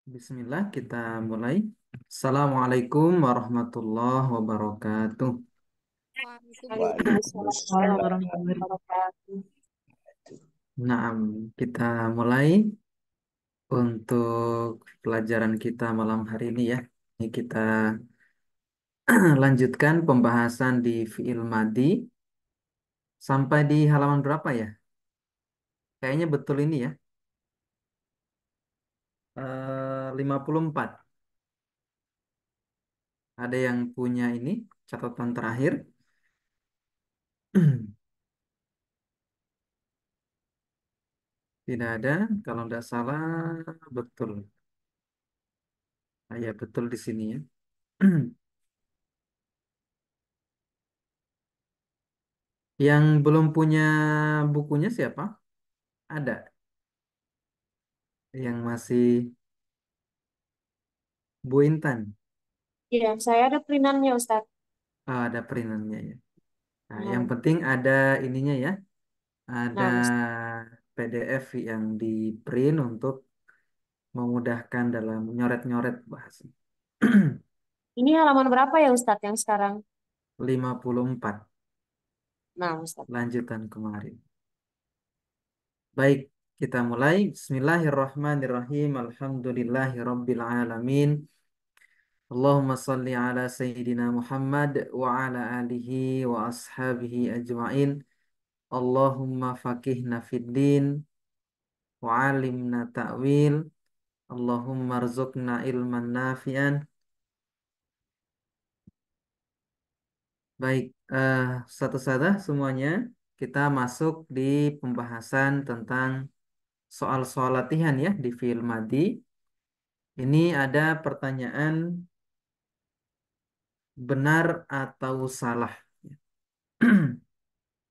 Bismillah, kita mulai. Assalamualaikum warahmatullahi wabarakatuh. Waalaikumsalam warahmatullahi wabarakatuh. Nah, kita mulai untuk pelajaran kita malam hari ini ya. Ini kita lanjutkan pembahasan di fiil madi sampai di halaman berapa ya? Kayaknya betul ini ya. 54. Ada yang punya ini catatan terakhir? Tidak ada. Kalau tidak salah betul. Ah, ya betul di sini ya. Yang belum punya bukunya siapa? Ada. Yang masih Bu Intan. Iya, saya ada perintannya Ustadz. Ah, ada perintannya ya. Nah, yang Nah, penting ada ininya ya. Ada nah, Ustadz. PDF yang di print untuk memudahkan dalam nyoret-nyoret bahasa. Ini halaman berapa ya Ustadz yang sekarang? 54. Nah, Ustadz. Lanjutan kemarin. Baik, kita mulai. Bismillahirrahmanirrahim. Alhamdulillahirabbil alamin. Allahumma salli ala Sayyidina Muhammad wa ala alihi wa ashabihi ajma'in. Allahumma faqihna fid din wa alimna ta'wil. Allahumma rzuqna ilman nafi'an. Baik, satu-satu semuanya kita masuk di pembahasan tentang soal-soal latihan ya di fiil madi. Ini ada pertanyaan benar atau salah.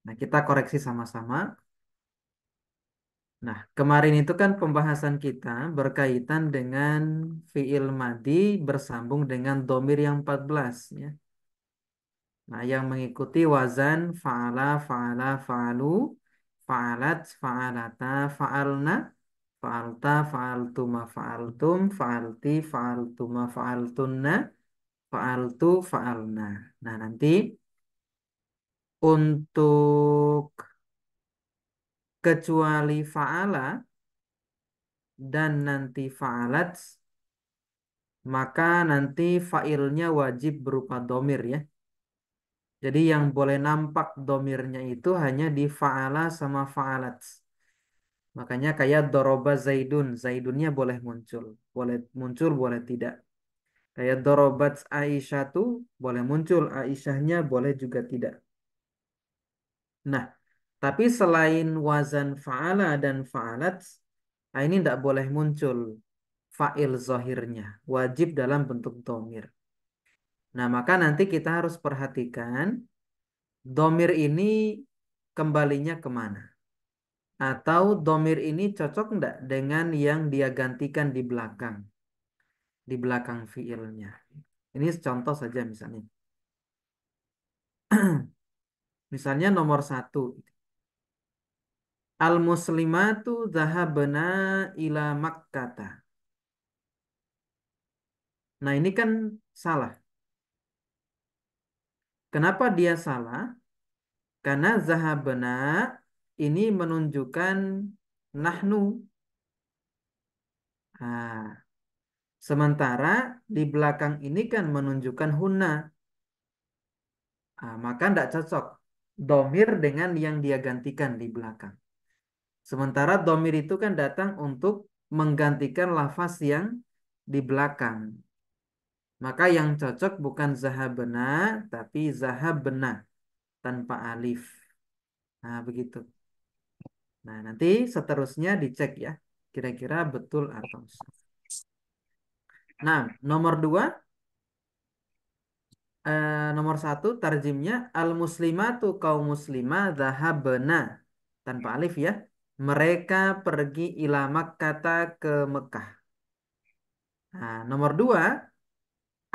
Nah, kita koreksi sama-sama. Nah, kemarin itu kan pembahasan kita berkaitan dengan fiil madi bersambung dengan domir yang 14 ya. Nah, yang mengikuti wazan fa'ala, fa'ala, fa'alu, fa'alat, fa'alata, fa'alna, fa'alta, fa'altuma, fa'altum, fa'alti, fa'altuma, fa'altunna, fa'altu, fa'alna. Nah, nanti untuk kecuali fa'ala dan nanti fa'alat, maka nanti failnya wajib berupa domir ya. Jadi yang boleh nampak domirnya itu hanya di fa'ala sama fa'alat. Makanya kayak doroba Zaidun. Zaidunnya boleh muncul. Boleh muncul, boleh tidak. Kayak dorobat Aisyah tuh boleh muncul. Aisyahnya boleh juga tidak. Nah, tapi selain wazan fa'ala dan fa'alat, nah ini tidak boleh muncul fa'il zohirnya. Wajib dalam bentuk domir. Nah, maka nanti kita harus perhatikan domir ini kembalinya kemana. Atau domir ini cocok enggak dengan yang dia gantikan di belakang fiilnya. Ini contoh saja misalnya. Misalnya nomor satu. Al-muslimatu zahabna ila Makkata. Nah ini kan salah. Kenapa dia salah? Karena zahabna ini menunjukkan nahnu. Nah, sementara di belakang ini kan menunjukkan hunna. Maka tidak cocok domir dengan yang dia gantikan di belakang. Sementara domir itu kan datang untuk menggantikan lafaz yang di belakang. Maka yang cocok bukan zahabna, tapi zahabna tanpa alif. Nah, begitu. Nah, nanti seterusnya dicek ya. Kira-kira betul atau salah. Nah, nomor dua, nomor satu tarjimnya al-muslimatu kaum muslimah zahabna tanpa alif ya. Mereka pergi ila Makkata ke Mekah. Nah, nomor dua,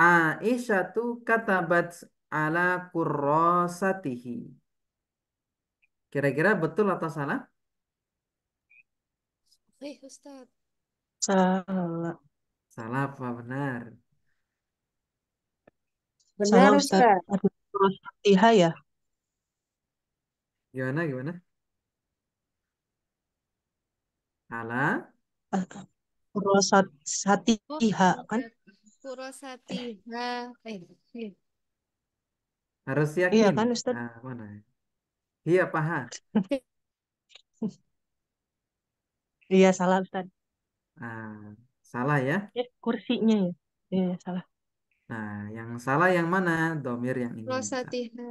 Aisyatu katabat ala kurrosatihi. Kira-kira betul atau salah? Salah. Salah apa benar? Benar, Salah Ustadz. Ustaz. Aduh, terus Fatihah ya. Gimana, gimana? Salah. Ah, Terus Oh, Fatihah kan? Kurosatiha. Iya. Harus Iya yakin. kan Ustadz? Nah, mana? Iya, paha. Iya salah Ustadz. Nah, salah ya. Kursinya ya. Iya salah. Nah, yang salah yang mana? Domir yang ini. Kurosatiha.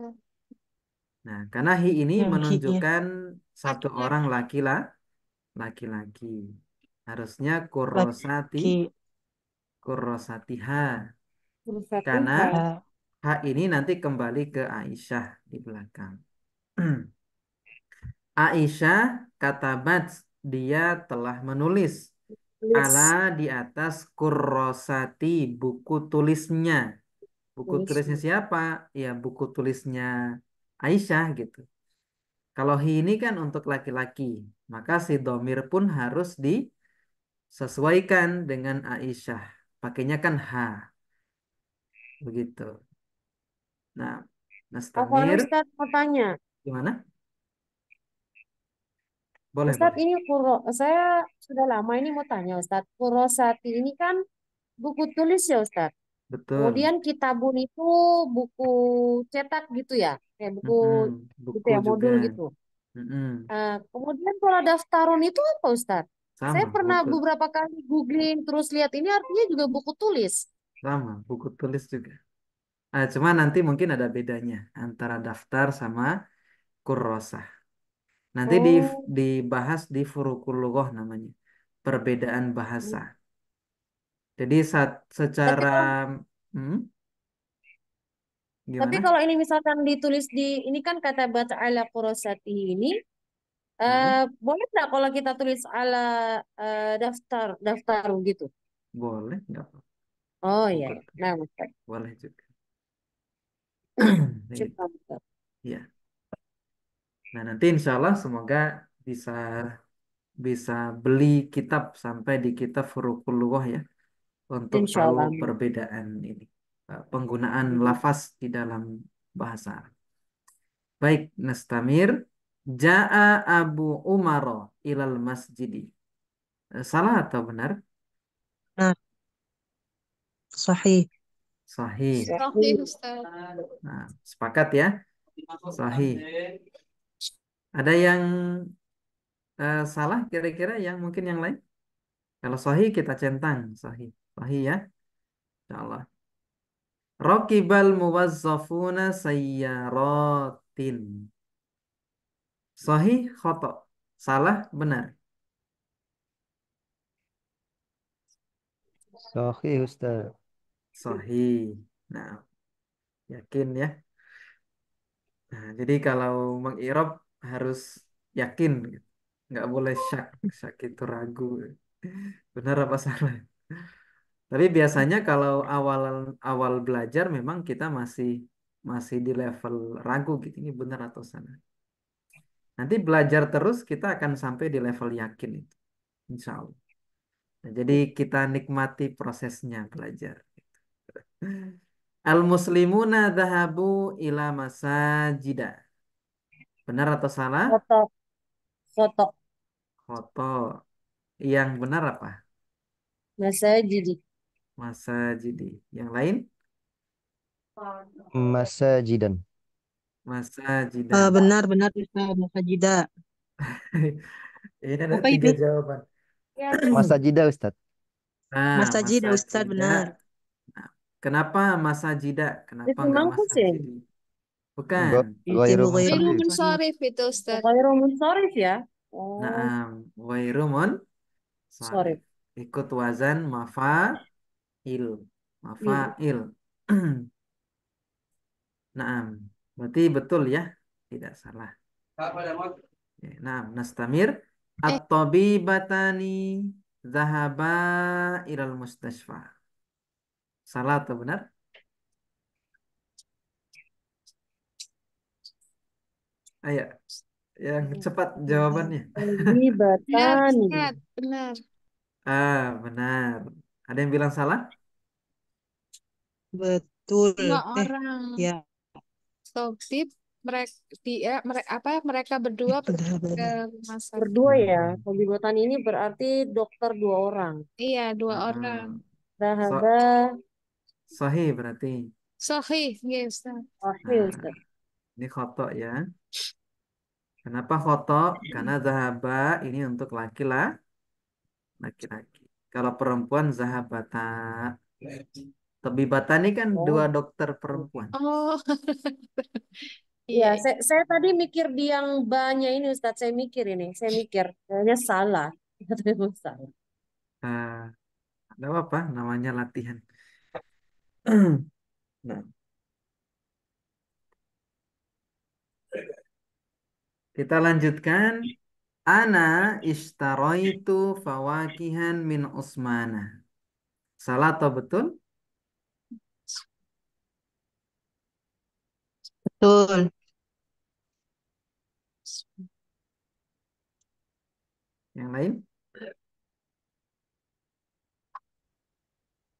Nah, karena hi ini Yang hi-nya. menunjukkan satu orang Laki-laki. laki-laki. Harusnya kurosati, Laki. kurosatiha. Karena Al-Fatihah. Ah, ha ini nanti kembali ke Aisyah di belakang. Aisyah katabat, dia telah menulis ala Tulis. di atas kurrosati, buku tulisnya. Buku tulisnya Tulis. siapa? Ya, buku tulisnya Aisyah gitu. Kalau hi ini kan untuk laki-laki, maka si domir pun harus disesuaikan dengan Aisyah. Pakainya kan ha, begitu. Nah, Afwan Nastamir, Ustaz mau tanya. gimana? Boleh, Ustadz boleh. ini saya sudah lama ini mau tanya Ustadz. Kurosati ini kan buku tulis ya Ustadz. Betul. Kemudian Kitabun itu buku cetak gitu ya. Kayak buku Mm-mm. gitu Buku ya, juga. modul gitu. Mm-mm. Kemudian kalau daftarun itu apa Ustadz? Saya Sama, pernah buku. beberapa kali googling terus lihat ini artinya juga buku tulis. Sama, buku tulis juga. Cuma nanti mungkin ada bedanya antara daftar sama kurrosah. Nanti Oh, dibahas di furukul lughoh namanya. Perbedaan bahasa. Jadi tapi secara kalau hmm, tapi gimana? kalau ini misalkan ditulis di ini kan kata baca ala kurosati ini Hmm, boleh nggak kalau kita tulis ala daftar daftar gitu? boleh, nggak apa. Oh iya, Buku iya. tulis. Nah, Ustaz. Boleh juga. Gitu. Syukran, Ustaz. Ya. Nah, nanti insya Allah semoga bisa bisa beli kitab sampai di kitab furukul lughoh ya, untuk Insya tahu Allah. Amin. perbedaan ini, penggunaan Amin. lafaz di dalam bahasa Arab. Baik, Nastamir. Ja'a Abu Umar ilal masjidi. Salah atau benar? nah, sahih. Sahih. Sahih, Sahih. Ustaz. Nah, sepakat ya? Sahih. Ada yang salah kira-kira yang mungkin yang lain? Kalau sahih kita centang. Sahih. Sahih ya. Insyaallah. Rokibal muwazzafuna sayyaratin. Sahih khoto. Salah benar. Sahih Ustaz. Sahih. Nah, yakin ya. Nah, jadi kalau mengirob harus yakin, gitu. Nggak boleh syak. Syak itu ragu. Benar apa salah? Tapi biasanya kalau awal awal belajar memang kita masih masih di level ragu gitu. Ini benar atau salah. Nanti belajar terus kita akan sampai di level yakin itu. Insya Allah. Nah, jadi kita nikmati prosesnya belajar. Al-muslimuna dhahabu ila masajida. Benar atau salah? Foto, foto. Foto. Yang benar apa? Masajid. Masajidi. Yang lain? Masajidan. Masajidan. Benar-benar Ustadz. Masajidah. Ini ada Apa tiga ini? jawaban. Masajidah Ustaz. Nah, Masajidah Ustadz masajida. benar. Nah, kenapa masajida? Kenapa Itu nggak mangkus ya? masajidi? Bukan. Ghairu Isim ghairu Ghairu munsharif. munsharif. munsharif itu, Ustaz. Ghairu munsharif ya? Oh, Naam. Wairumun sorry. sarif. Ikut wazan mafa'il. Iya. Mafa'il. Naam. Berarti betul ya? Tidak salah. Ya, naam. Nastamir. Eh, At-tabibatani zahaba ilal mustashfa. Salah atau benar? Ayo, yang cepat jawabannya. benar, Terlibatani. Ustaz. Benar. Benar. Ada yang bilang salah? Betul. Dua orang. Ya, Sobib mereka mereka berdua pergi benar ke benar. rumah sakit. Berdua ya. Pembibotan ini berarti dokter 2 orang. Iya, dua Ah, orang. Zahaba Sahih berarti. Sahih, ya Ustaz. sahih Nah, Ustaz. ini khoto ya. Kenapa khoto? Karena zahaba ini untuk laki-laki. Kalau perempuan zahabata. Tabibata ini kan dua Oh. dokter perempuan. Oh, Iya, iya. saya tadi mikir di yang banyak ini Ustaz, saya mikir kayaknya salah. Katanya salah. Ah, ada apa? Namanya latihan. Nah, kita lanjutkan. Ana ishtaraitu fawakihan min Usmana. Salah atau betul? Betul. Yang lain?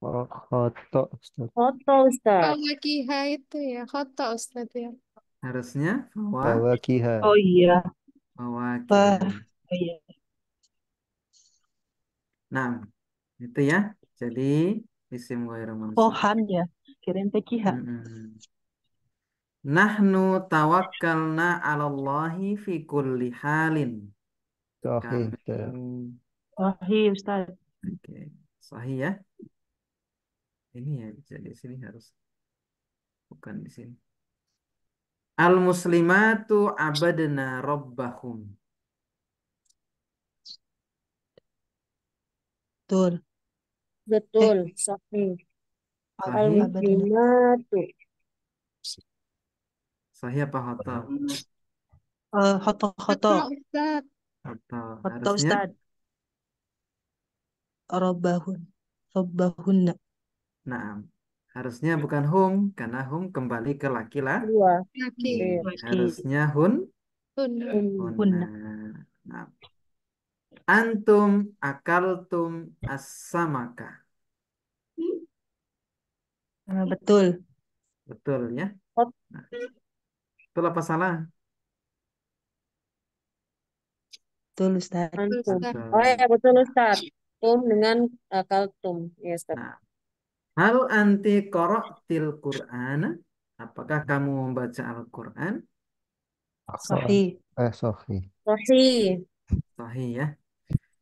Oh, khoto Ustaz. Foto Ustaz. Fawakiha itu ya, khoto Ustaz ya. Harusnya Fawakiha. Oh iya. Wah, fawakihan. iya. Nah, itu ya. Jadi isim ghairu mansub. Pohan ya. Kirain tekiha. Mm-mm. Nahnu tawakkalna 'ala Allahi fi kulli halin. Sahih Kami Ustaz. Sahih Ustaz. oke, sahih ya. Ini ya bisa di sini harus bukan di sini. Al muslimatu abadna rabbahum. Betul. Betul, sahih. Sahih, Abadana. Al-muslimatu. sahih apa khata? Khoto khoto. Khoto Ustaz. Khata. Khoto Harusnya Ustaz. Robbahun. Robbahunna. nah, harusnya bukan hum karena hum kembali ke laki-laki. Dua. Laki. Iya. Laki. Harusnya Hun. hunna. Hunna. Nah, antum akaltum as-samaka. Betul. Betul ya? Khot- Nah, betul apa salah? Betul Ustaz. Antum. Ustaz. Oh Betul. ya, betul Ustaz. Tum dengan kaltum. Ya Ustaz. Nah, hal anti qara'til Qur'ana? Apakah kamu membaca Al-Quran? Sahih. Sahih. Sahih. Sahih ya.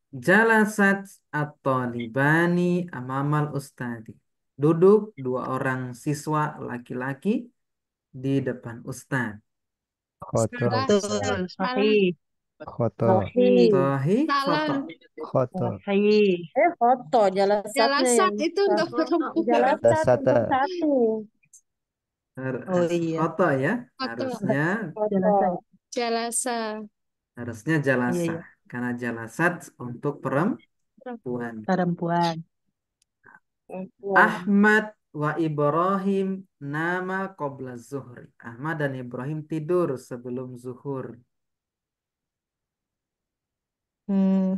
Jalasat at-talibani amamal ustadi. Duduk dua orang siswa laki-laki di depan ustaz. Khoto Salah Ustaz. Ustaz. Betul. Salah. Sahih. Khoto. Sahih. Sahih Salah. khoto. Khoto. Sahih. Foto jalasatnya Jalasat yang itu untuk perempuan. jalasat Dasata. untuk satu. Oh iya. Khoto ya. Khoto. Jalasa. Foto. Jalasa. Harusnya Iya jalasa. iya. Karena jalasat untuk perempuan. Perempuan. Perempuan. Ahmad wa Ibrahim nama qabla zuhri. Ahmad dan Ibrahim tidur sebelum zuhur. Hmm,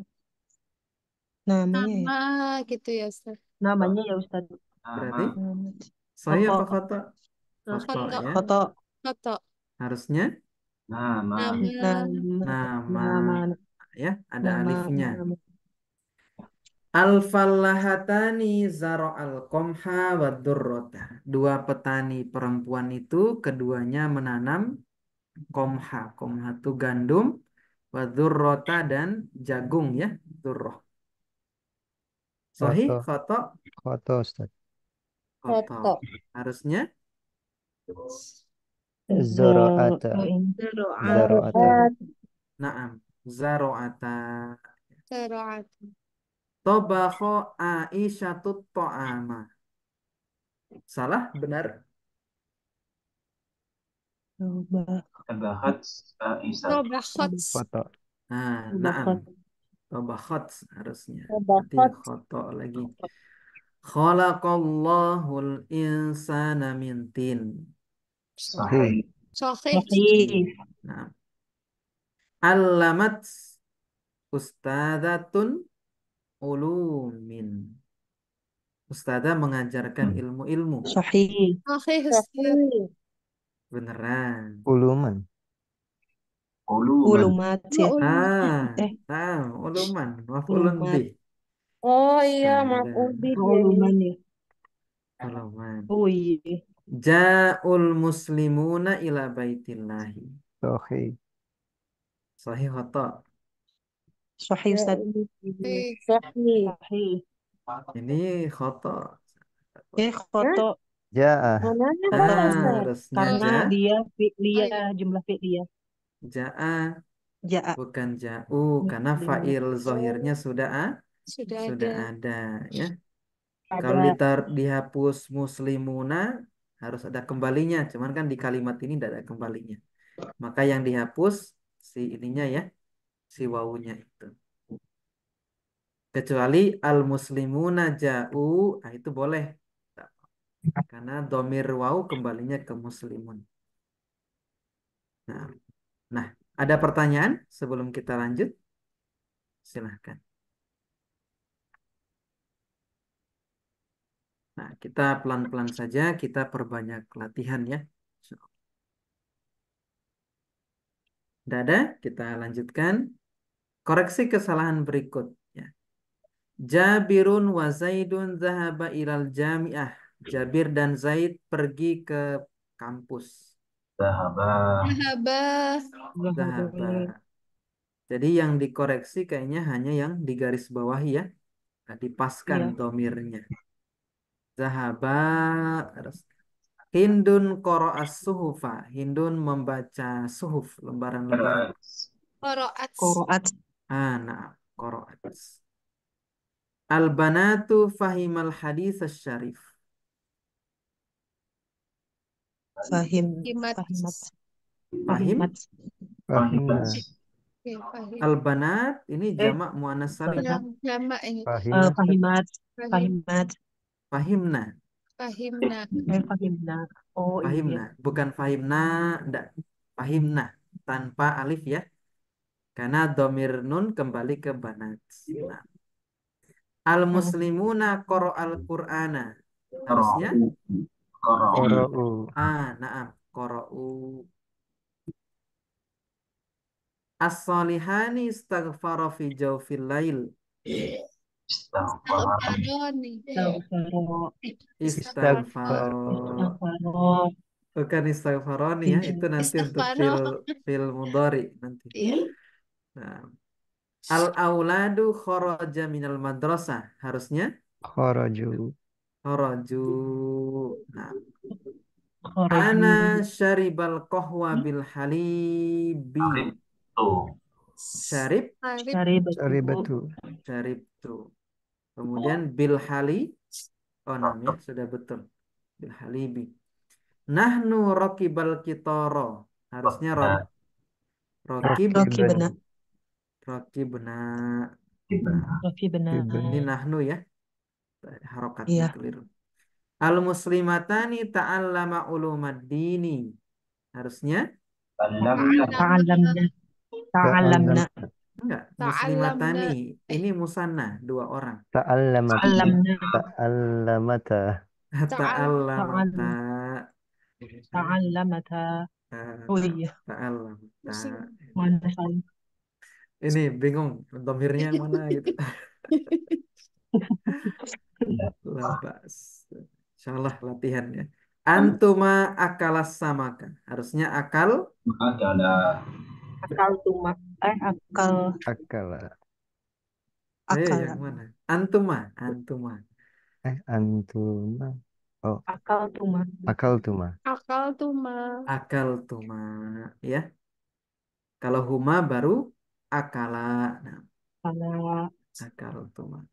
namanya ya. Nama gitu ya Ustaz. Namanya ya Ustaz. Berarti Hmm. saya apa Khoto. khoto? Khoto Khoto. ya. Khoto. Khoto. Harusnya Nama. nama Nama. ya, ada Nama. alifnya. Nama. Al-fallahatani zaro al-qomha wa durrota. Dua petani perempuan itu keduanya menanam komha. Komha itu gandum, wa durrota dan jagung ya, durroh. Sahih, Khoto. khoto, Khoto Ustaz. khoto. Foto. Harusnya Zoro'ata. Zaro'at. Zoro'ata. Zaru'at. naam, zaro'ata. Zaro'at. Tobakho Aisyatut to'ama. Salah, benar. Coba. Tobakhot. Khoto. Nah, naam. Bakot. Tobakhot harusnya. Nanti Tabakhat. khoto lagi. Khalaqallahul insana min tin. Sahih. Sahih. Sahih. Nah, alamat ustadzatun ulumin. Ustazah mengajarkan ilmu-ilmu. Sahih. صحيح أستاذ Sahih. Beneran. Uluman. Oh, Ulumat ya. Ah, Eh, uluman. Maf'ulun ulumat. bih. Oh iya, maaf Salam. Ubid Oh, ya ini. uluman ya. Uluman. Oh iya. Ja'ul muslimuna ila baitillahi. Sahih. Sahih khoto. Sahih Ya Ustaz. ini صحيح Sahih. Sahih. Ini khoto. Khoto. Ja'ah. Mananya Khoto. kata Ustaz? Harusnya Karena dia fi'liyah, jumlah fi'liyah. ja'a, Ja'a. bukan ja'u, karena Muslimuna. fa'il zohirnya sudah sudah sudah ada ada ya. Kalau Ada. dihapus muslimuna harus ada kembalinya, cuman kan di kalimat ini tidak ada kembalinya. Maka yang dihapus si ininya ya, si wawunya itu. Kecuali al muslimuna ja'u, nah itu boleh. Karena domir wawu kembalinya ke muslimun. Nah, nah, ada pertanyaan sebelum kita lanjut? Silahkan. Nah, kita pelan-pelan saja, kita perbanyak latihan ya. Tidak ada, kita lanjutkan. Koreksi kesalahan berikut. Ya. Jabirun wa Zaidun zahaba ilal jami'ah. Jabir dan Zaid pergi ke kampus. ذهب Zahaba. Jadi yang dikoreksi kayaknya hanya yang di garis bawahi ya. Nah, dipaskan Iya. domirnya. Zahaba. Hindun qoro'as suhufa. Hindun membaca suhuf, lembaran-lembaran. قرأت Qoro'at. Nah, qoro'at. Al-banatu fahimal hadis syarif. Fahim. فهمت Fahimat. Fahim. Fahimat. Fahimna. فهم Al-banat ini jamak muannas salim. banat. جمع ini Fahimat. Fahimat. فهم Fahimat. Fahimna. فهمنا Fahimna. Oh iya. Fahimna. Bukan fahimna. Enggak. Fahimna. Tanpa alif ya. Karena domir nun kembali ke banat. Nah. Al-muslimuna al Qur'ana. Harusnya Qara'u. naam, qara'u. As-salihani istaghfara fi jawfil lail. استغفروني Istaghfaro. Istaghfaro. Istaghfaro. Bukan istaghfaroni ya, itu nanti untuk استغفروا fil mudhari nanti. Nah. Al-auladu kharaja minal madrasah. Harusnya Kharaju. kharaju. Nah. Kharaju. Ana syaribal qahwa bil halibi. Syarib, Arif Syaribatu. Syaribatu. syarib tuh. Kemudian bil hali. Oh, namanya sudah betul. Bil halibi. Nahnu rokibal kitoro. Harusnya rokib. Rakibna. Rokibna. Nah, Rakibna. ini nahnu ya. Harokatnya Iya. keliru. Al muslimatani ta'allama ulumaddini. Harusnya Ta'allamna. Ta'allamna. enggak. Ta'allamna. Muslimatani. Ini musanna, dua orang. Ta'allamat. Ta'allamna. Ta'allamata. Ta'allamata. Ta'allamata. Oh iya. Ta'allamata. Mana salah. Ini bingung. Domirnya yang mana gitu. Labas. Insyaallah latihan ya. Antuma akalas samaka. Harusnya akal. Akal tumak. Akal. Akala. Akal. Yang mana? Antuma. Antuma. Antuma. Oh, Akal tumak. akal tuma. akal tuh ma Akal tuma. Ya. Kalau huma baru akala. Nah, Kalau akal tuma.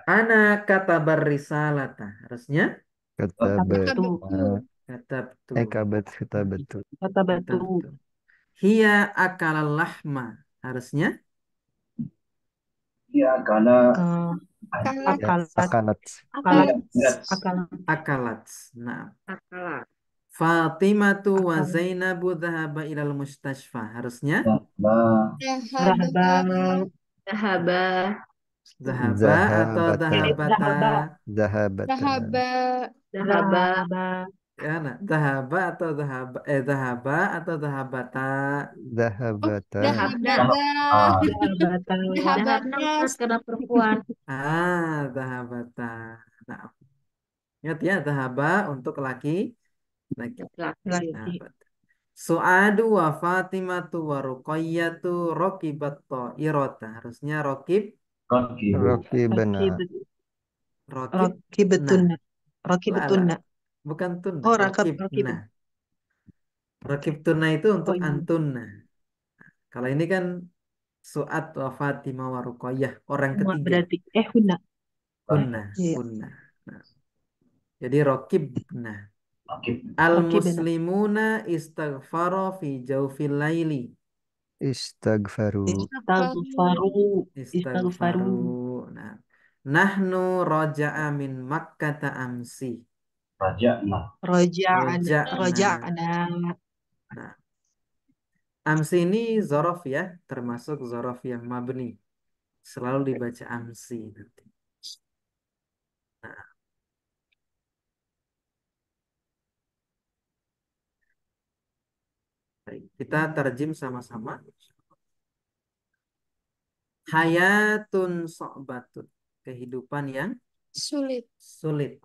Ana katabar risalata. Harusnya Katabat. batu. katabtu. Katabatu. Kata batu. Katabtu. Hiya akalal lahma. Harusnya Akalat. Akalat. Akalat. Akalat. akalat. Nah. Akalat. Fatimatu wa Akal. Zainabu dhahaba ilal mustashfa. Harusnya Rahaba. Dahaba. Zahaba atau Zahabata. zahabata? Zahabata. Zahaba. Zahaba. Ya, nah. Zahaba atau zahaba? Zahaba atau zahabata? Oh, Zahabata. zahabata. Zahabata. Karena Zahabata. Ustaz, karena perempuan. Zahabata. Nah, ingat ya, zahaba untuk laki. Laki-laki. Nah, Laki. Su'adu wa Fatimatu wa Ruqayyatu rokibat ta'irota. Harusnya rokib, Rokibna. rokib. Rocky Nah, betuna. Rocky lah, lah. betuna. Bukan tunna, Oh, rakap rokib. Rocky. Nah, rokib tunna itu Oh untuk iya. antunna. Kalau ini kan Su'ad wa Fatimah wa Ruqayyah, orang Semua ketiga. berarti Huna. Hunna, Iya. hunna. Nah, jadi rokib. Nah, Rocky benar. al-muslimuna istaghfaro fi jawfil laili. Istagfaru. Istaghfaru. Istaghfaru. Istaghfaru. Nah, nahnu roja'a min Makkata amsi. Roja'ana. Roja'na. Roja'ana. Nah, amsi ini zorof ya, termasuk zorof yang mabni. Selalu dibaca amsi nanti. Nah, baik. Kita terjem sama-sama. Hayatun so'batun. Kehidupan yang Sulit. sulit.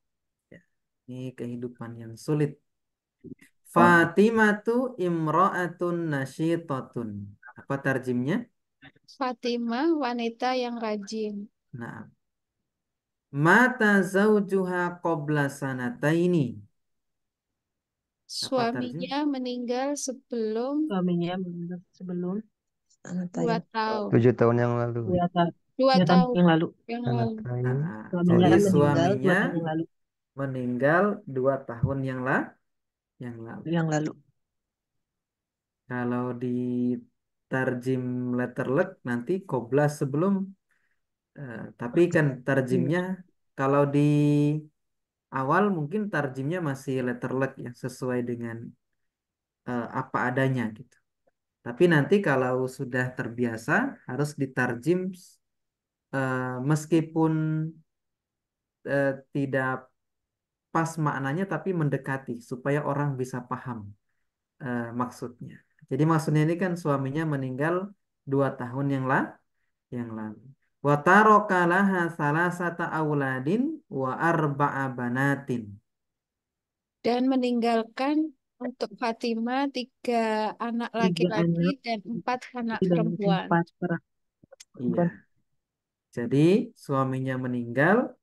Ya, ini kehidupan yang sulit. Fatimatu imra'atun nasyitatun. Apa tarjimnya? Fatimah, wanita yang rajin. Nah, mata zaujuha qabla sanataini. Apa tarjim? Suaminya meninggal sebelum Suaminya meninggal sebelum 2 tahun. 7 tahun yang lalu. 2 tahun. 2 2 tahun tahun yang lalu. yang lalu. Sanatain. Suaminya Jadi meninggal 2 suaminya tahun yang lalu. meninggal 2 tahun yang lalu. Yang lalu. Kalau di tarjim letterlek nanti koblas sebelum, tapi kan tarjimnya kalau di awal mungkin tarjimnya masih letterlek ya sesuai dengan apa adanya gitu. Tapi nanti kalau sudah terbiasa harus ditarjim meskipun tidak pas maknanya tapi mendekati supaya orang bisa paham maksudnya. Jadi maksudnya ini kan suaminya meninggal 2 tahun yang lalu. Wa taraka laha salasata auladin wa arba'a banatin. Dan meninggalkan untuk Fatimah 3 anak 3 laki-laki anak dan 4 anak dan perempuan. 4 perempuan. Iya. Jadi suaminya meninggal,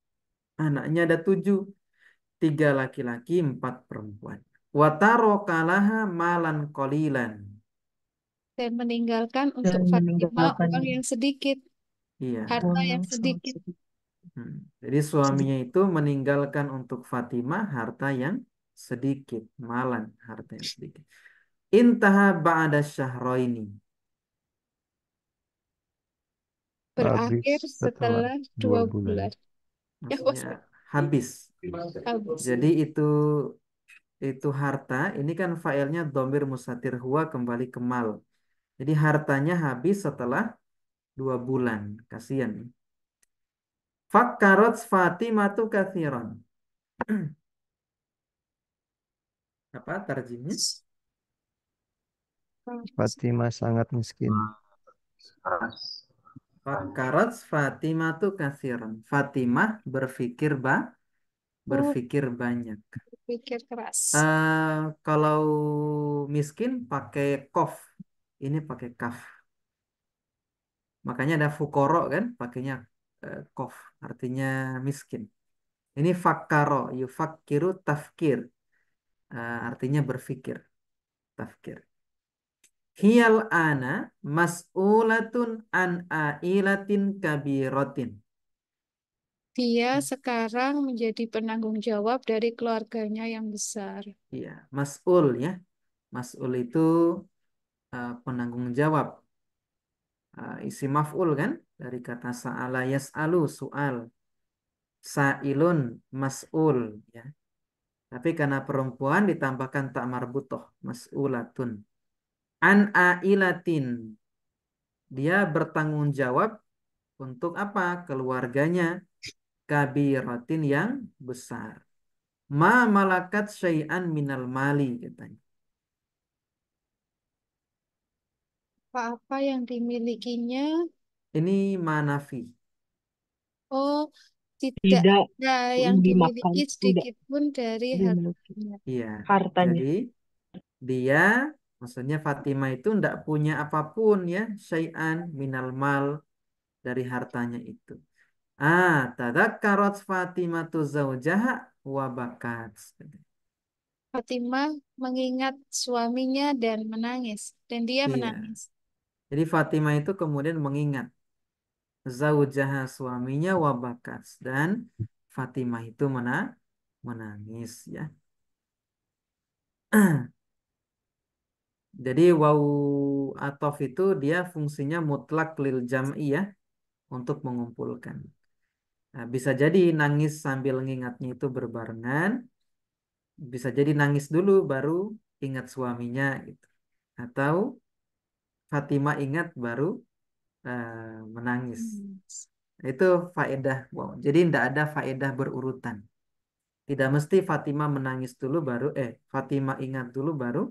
anaknya ada 7, 3 laki-laki, 4 perempuan. Wa taraka laha malan qalilan. Dan meninggalkan Dan untuk Fatimah meninggalkan uang yang sedikit, Iya. harta uang yang yang sangat sedikit. sedikit. Jadi suaminya itu meninggalkan untuk Fatimah harta yang sedikit, malan harta yang sedikit. Intaha ba'da syahraini. Habis Berakhir setelah setelah 2 2 bulan. bulan. Ya, Maksudnya habis. habis. Jadi itu harta, ini kan failnya domir mustatir huwa kembali ke mal. Jadi hartanya habis setelah 2 bulan. Kasihan. Fakkarot Fatimatu kathiran. Apa tarjimnya? Fatimah sangat miskin. Fakkarot Fatimatu kathiran. Fatimah berpikir banyak. Pikir keras. Kalau miskin pakai kof, ini pakai kaf. Makanya ada fukoro kan, pakainya kof, artinya miskin. Ini fakkaro, yufakkiru tafkir, artinya berpikir, tafkir. Hiyal ana mas'ulatun an ailatin kabiratin. Dia sekarang menjadi penanggung jawab dari keluarganya yang besar. Iya, mas'ul ya. Mas'ul itu penanggung jawab. Isi maf'ul kan dari kata sa'ala yas'alu su'al, sa'ilun mas'ul ya. Tapi karena perempuan ditambahkan tak marbutoh, mas'ulatun. An ailatin, dia bertanggung jawab untuk apa? Keluarganya. Kabiratin yang besar. Ma malakat syai'an minal mali katanya. Apa-apa yang dimilikinya, Ini manafi. oh, tidak Tidak ada yang dimakan, dimiliki tidak sedikit pun dari dimiliki hartanya. Iya. hartanya. Jadi dia, maksudnya Fatimah itu ndak punya apapun ya, syai'an minal mal, dari hartanya itu. Tadzakkarat Fatimatu zaujaha wa bakat. Fatimah mengingat suaminya dan menangis, dan dia Iya. menangis. Jadi Fatimah itu kemudian mengingat zaujaha, suaminya, wa bakat, dan Fatimah itu menangis ya. Jadi waw atof itu dia fungsinya mutlak lil jam'i ya, untuk mengumpulkan. Nah, bisa jadi nangis sambil ngingatnya itu berbarengan, bisa jadi nangis dulu baru ingat suaminya gitu. Atau Fatimah ingat baru menangis. Hmm. Itu faedah wow. Jadi tidak ada faedah berurutan. Tidak mesti Fatimah menangis dulu baru Fatimah ingat dulu baru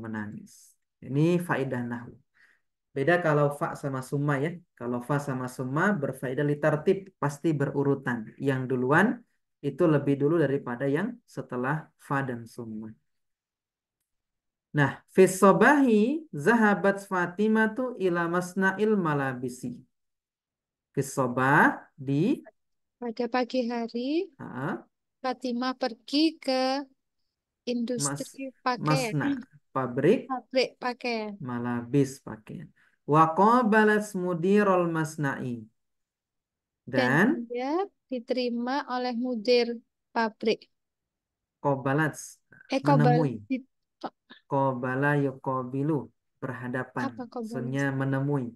menangis. Ini faedah nahwu. Beda kalau fa sama summa ya. Kalau fa sama summa berfaedah litartib, pasti berurutan. Yang duluan itu lebih dulu daripada yang setelah fa dan summa. Nah, fis sobahi zahabat Fatimatu ila masna'il malabisi. Fis sobah di Pada pagi hari, ah, Fatimah pergi ke mas industri pakaian, masna pabrik pabrik pakaian. malabis pakaian. Wa qabalat mudirul masna'i, Dan dan dia diterima oleh mudir pabrik. qabalat Kobal, menemui. Qabala yuqabilu, berhadapan. apa kobal? Maksudnya menemui.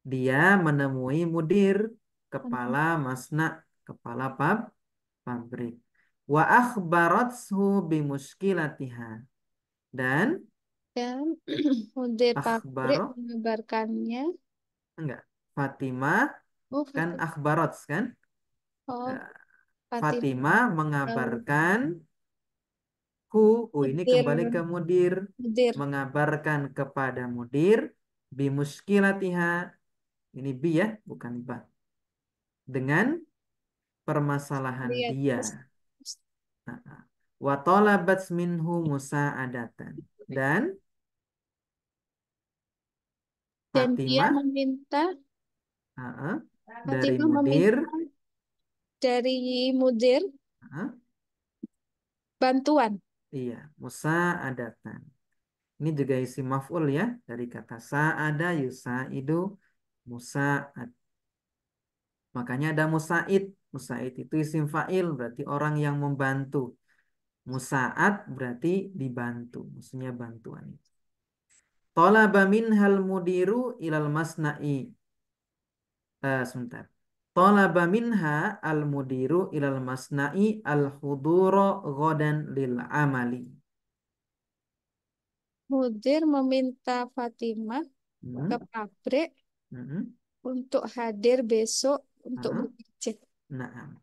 Dia menemui mudir, kepala masna, kepala pabrik. Wa akhbarathu bimuskilatiha, dan Dan mudir pabrik akhbaro mengabarkannya. enggak, Fatimah Oh, kan Fatimah. akhbarot kan. Oh, Eh, Fatimah. Fatimah Tahu. mengabarkan ini Mudir, kembali ke mudir, mudir. mengabarkan kepada mudir bimuskilatiha, ini bi ya bukan ba, dengan permasalahan Lihat. dia. Wa talabat minhu musa'adatan, dan Dan dia Fatimah meminta, dari Fatimah mudir meminta dari mudir bantuan. iya musa'adatan. Ini juga isi maf'ul ya, dari kata sa'ada yusa'idu musa'ad. Makanya ada musa'id. Musa'id itu isim fa'il, berarti orang yang membantu. Musa'ad berarti dibantu, maksudnya bantuan. Talaba minhal mudiru ilal masna'i. Sebentar. Talaba minha al mudiru ilal masna'i al huduro ghadan lil amali. Mudir meminta Fatimah ke Hmm. pabrik Hmm. untuk hadir besok untuk Ah. bekerja. Nah,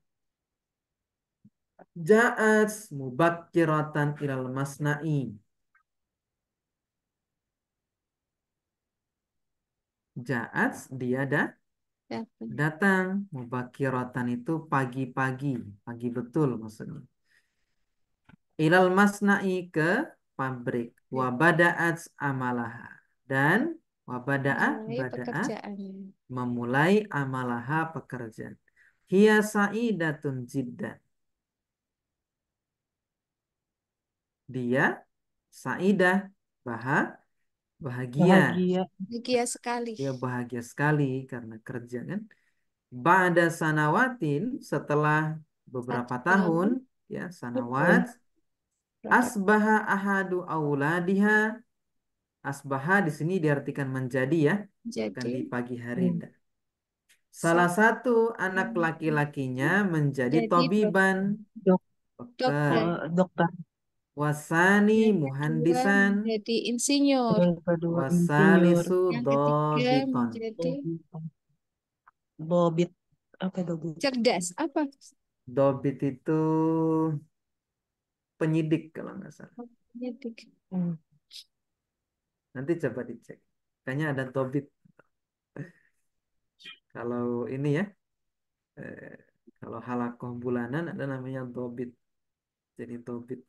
ja'at mubakkiratan ilal masna'i. Ja'at dia Ya, datang. Mubakkiratan itu pagi-pagi, pagi betul maksudnya. Ilal masna'i, ke pabrik. Wa bada'at amalaha, dan wa bada'a mulai pekerjaannya. memulai amalaha, pekerjaan. Hiya sa'idatun jiddan. Dia sa'idah, bahagia. Bahagia. Bahagia sekali. Dia bahagia sekali karena kerja kan. Ba'da sanawatin, setelah beberapa 1 tahun, tahun. ya sanawat. Betul. Berapa? Asbaha ahadu auladiha. Asbaha di sini diartikan menjadi ya, bukan Jadi di pagi hari. Hmm. Enggak. Salah satu anak satu laki-lakinya menjadi jadi tobiban, Dok, dokter. dokter. dokter. Wasani Yang kedua muhandisan. menjadi insinyur. Yang kedua insinyur. Wasalisu Yang ketiga dobiton. menjadi Bobit. Apa dobit? Cerdas. Apa? Dobit itu penyidik kalau nggak salah. Penyidik. Hmm. Nanti coba dicek. Kayaknya ada dobit. Kalau ini ya, eh, kalau halakoh bulanan ada namanya dobit. Jadi dobit.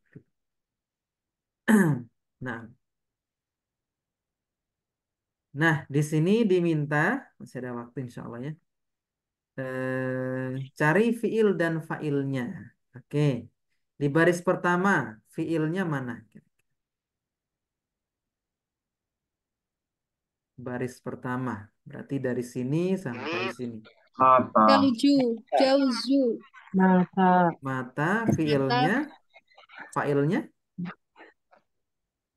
Nah, nah di sini diminta masih ada waktu insya Allah ya. Cari fiil dan failnya. Oke. Di baris pertama, fiilnya mana? Baris pertama. Berarti dari sini sampai sini. Mata. Jauju. Jauzu. Mata. Mata, Mata. fiilnya, failnya.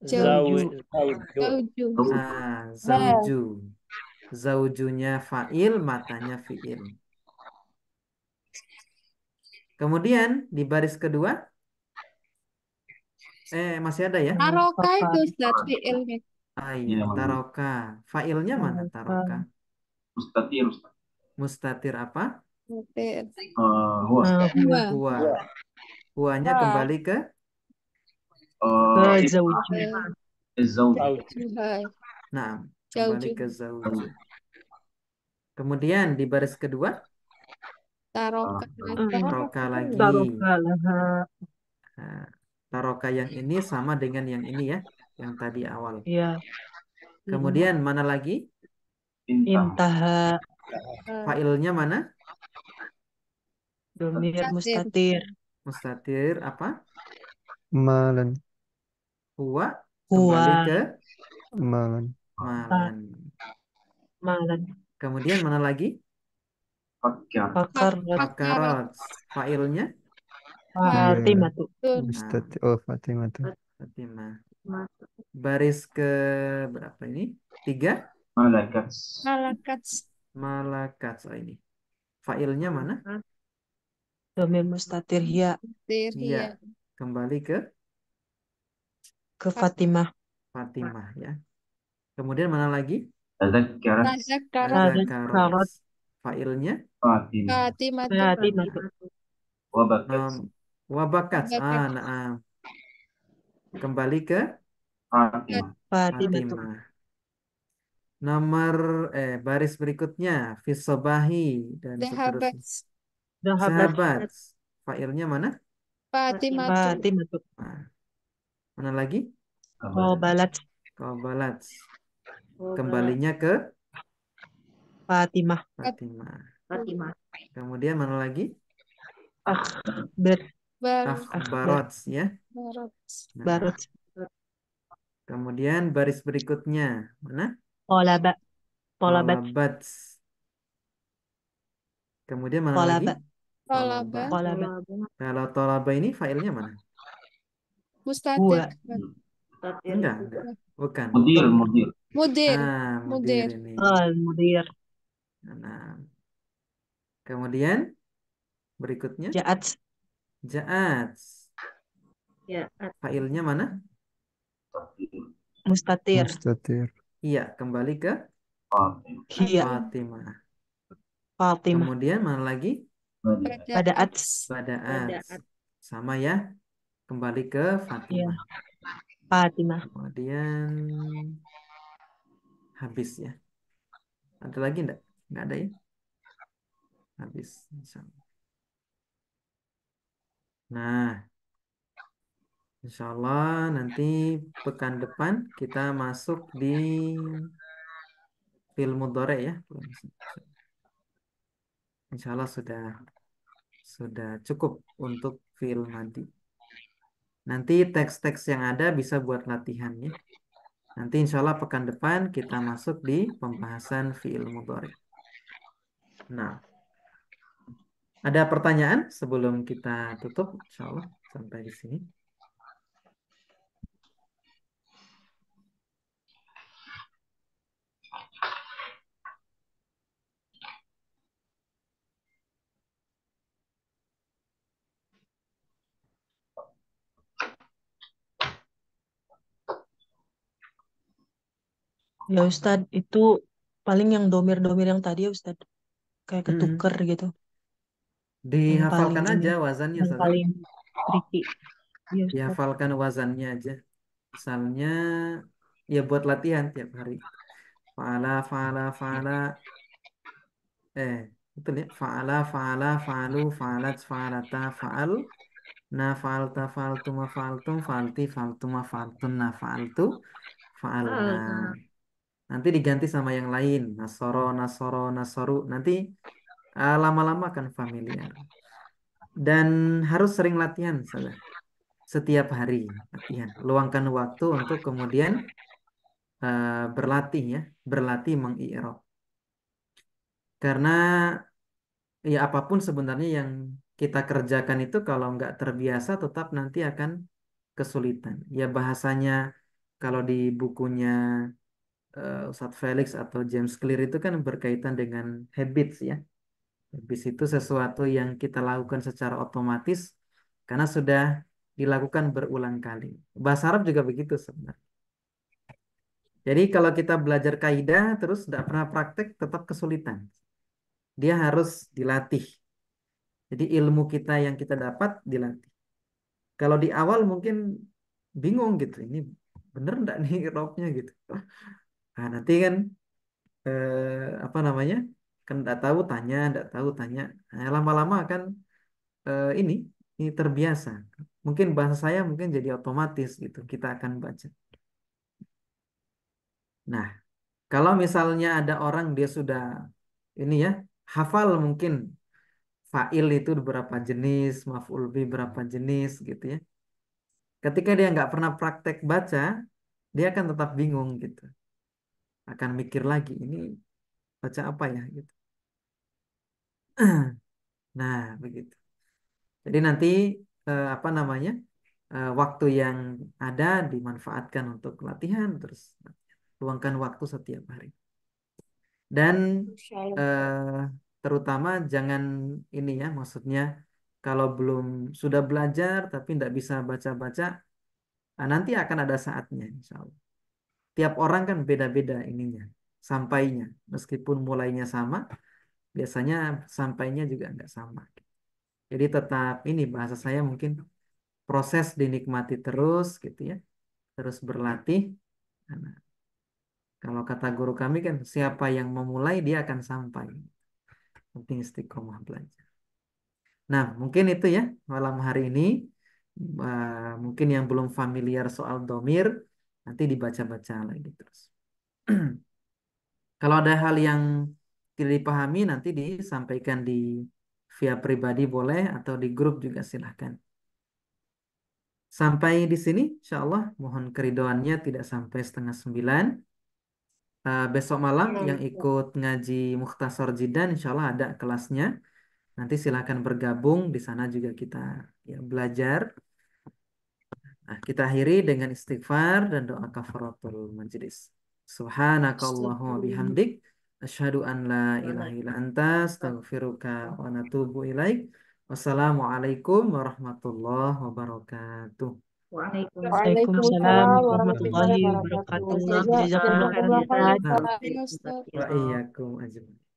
Jauju. Zauju. Jauju. Zauju. Zaujunya fa'il, matanya fi'il. Kemudian di baris kedua, masih ada ya? Taroka itu Papan. Ustaz fiilnya. Iya, Iya, Mami. taroka. Fa'ilnya mana taroka? Papan. Mustatir, Ustaz. Mustatir apa? Mutir. Huwa. Huwa. Huwa. Huwanya kembali ke Ke zauju. Zauj. Juhai. nah, kembali Jauju. ke zauju. Kemudian di baris kedua, Taroka. taroka lagi. Taroka laha. Nah, taroka yang ini sama dengan yang ini ya, yang tadi awal. Ya. Kemudian mana lagi? Intah. Intaha. Fa'ilnya mana? Domir Mustatir. mustatir. Mustatir apa? Malan. Huwa Huwa. kembali ke Malan. malan. Malan. Kemudian mana lagi? Fakir. Fakar. Fakarot. Fa'ilnya Fatimah tuh. Mustatir. Oh, Fatimah tuh. Fatimah. Baris ke berapa ini? 3. Malakat. Malakat. Malakat. Oh ini. Fa'ilnya mana? Domir mustatir hiya. Mutir. Iya. Kembali ke Ke Fatimah. Fatimah ya. Kemudian mana lagi? Tadakkarat. Tadakkarat. Tadzakarot. Fa'ilnya Fatimah. Fatimah. Fatimah tuh. Wabakat. wabakat. Nah. Kembali ke Fatimah. Fatimah tuh. Fatimah. Nomor baris berikutnya fisobahi dan Dahabat. seterusnya. Dahabat. Sahabat. Fa'ilnya mana? Fatimah. Fatimah tuh. Nah, mana lagi? Qabalat. Qabalat. Kembalinya ke Fatimah. Fatimah. Kemudian mana lagi? Akhbar. Akhbarot ya. Barat. Nah, Barut. kemudian baris berikutnya mana? Qolaba. Qolabat. Tolabat. Kemudian mana lagi? Qolaba. Tolaba. Qolaba. Kalau tolaba ini failnya mana? Mustatir. Enggak. Bukan. Mudir. Mudir. Mudir Mudir. ini. Al-mudir. Nah, kemudian berikutnya Ja'at. Ja'at. Failnya mana? Mustatir. Mustatir. Iya, kembali ke Fatimah. Hiya. Fatimah. Fatimah. Kemudian mana lagi? Bada'at. Bada'at. Sama ya, kembali ke Fatimah. Fatimah. Kemudian habis ya. Ada lagi enggak? Enggak ada ya? Habis. Insyaallah. Nah, insya Allah nanti pekan depan kita masuk di fi'il mudhari ya. Insya Allah sudah cukup untuk fi'il madi. Nanti teks-teks yang ada bisa buat latihannya. Nanti insya Allah pekan depan kita masuk di pembahasan fi'il mudhari. Nah, ada pertanyaan sebelum kita tutup? Insya Allah sampai di sini. Ya Ustadz, itu paling yang domir-domir yang tadi ya Ustadz. kayak Mm-mm. ketuker gitu. Yang Dihafalkan paling ini, aja wazannya, yang Ustazah. paling tricky. Iya, Ustaz. Dihafalkan wazannya aja. Misalnya, ya buat latihan tiap hari. Fa'ala, fa'ala, fa'ala. Betul ya. Fa'ala, fa'ala, fa'alu, fa'alat, fa'alata, fa'al. Na, fa'alta, fa'altuma, fa'altum, fa'alti, fa'altuma, fa'altunna, fa'altu, fa'alna. Nanti diganti sama yang lain. Nasoro, nasoro, nasoru. Nanti lama-lama akan familiar. Dan harus sering latihan, Ustazah. Setiap hari latihan. Luangkan waktu untuk kemudian berlatih ya. Berlatih mengi'rab. Karena ya apapun sebenarnya yang kita kerjakan itu kalau nggak terbiasa tetap nanti akan kesulitan. Ya bahasanya kalau di bukunya Ustadz Felix atau James Clear itu kan berkaitan dengan habits ya. Habits itu sesuatu yang kita lakukan secara otomatis karena sudah dilakukan berulang kali. Bahasa Arab juga begitu sebenarnya. Jadi kalau kita belajar kaidah terus tidak pernah praktek tetap kesulitan. Dia harus dilatih. Jadi ilmu kita yang kita dapat dilatih. Kalau di awal mungkin bingung gitu, ini bener enggak nih robnya gitu. Nah, nanti kan apa namanya? Kan enggak tahu tanya, enggak tahu tanya. Nah, lama-lama kan ini terbiasa. Mungkin bahasa saya mungkin jadi otomatis gitu. Kita akan baca. Nah, kalau misalnya ada orang dia sudah ini ya, hafal mungkin fa'il itu berapa jenis, maf'ul bi berapa jenis gitu ya. Ketika dia nggak pernah praktek baca, dia akan tetap bingung gitu. Akan mikir lagi, ini baca apa ya gitu. Nah, begitu. Jadi nanti apa namanya? Waktu yang ada dimanfaatkan untuk latihan terus luangkan waktu setiap hari. Dan Insya Allah. eh, terutama jangan ini ya, maksudnya kalau belum sudah belajar tapi tidak bisa baca-baca, nanti akan ada saatnya, insya Allah. Tiap orang kan beda-beda ininya, sampainya. Meskipun mulainya sama, biasanya sampainya juga nggak sama. Jadi tetap ini bahasa saya mungkin proses dinikmati terus gitu ya, terus berlatih. Nah, kalau kata guru kami kan siapa yang memulai dia akan sampai. Penting istiqomah belajar. Nah, mungkin itu ya malam hari ini. Mungkin yang belum familiar soal domir, nanti dibaca-baca lagi terus. Kalau ada hal yang tidak dipahami, nanti disampaikan di via pribadi boleh atau di grup juga silahkan. Sampai di sini, insya Allah, mohon keridoannya tidak sampai 8:30. Besok malam Nah, yang ikut ngaji Mukhtasar Jidan, insya Allah ada kelasnya. Nanti silakan bergabung. Di sana juga kita ya, belajar. Nah, kita akhiri dengan istighfar dan doa kafaratul majlis. Subhanakallahumma astagfirullah. bihamdik. Asyhadu an la ilaha illa anta astaghfiruka wa natubu ilaik. Wassalamualaikum warahmatullahi wabarakatuh. Waalaikumsalam Waalaikumsalam warahmatullahi warahmatullahi wabarakatuh. wabarakatuh. Jazakallah Jazakallah khairan, khairan Ustaz. Ustaz. Nah, wa iyyakum ajmain.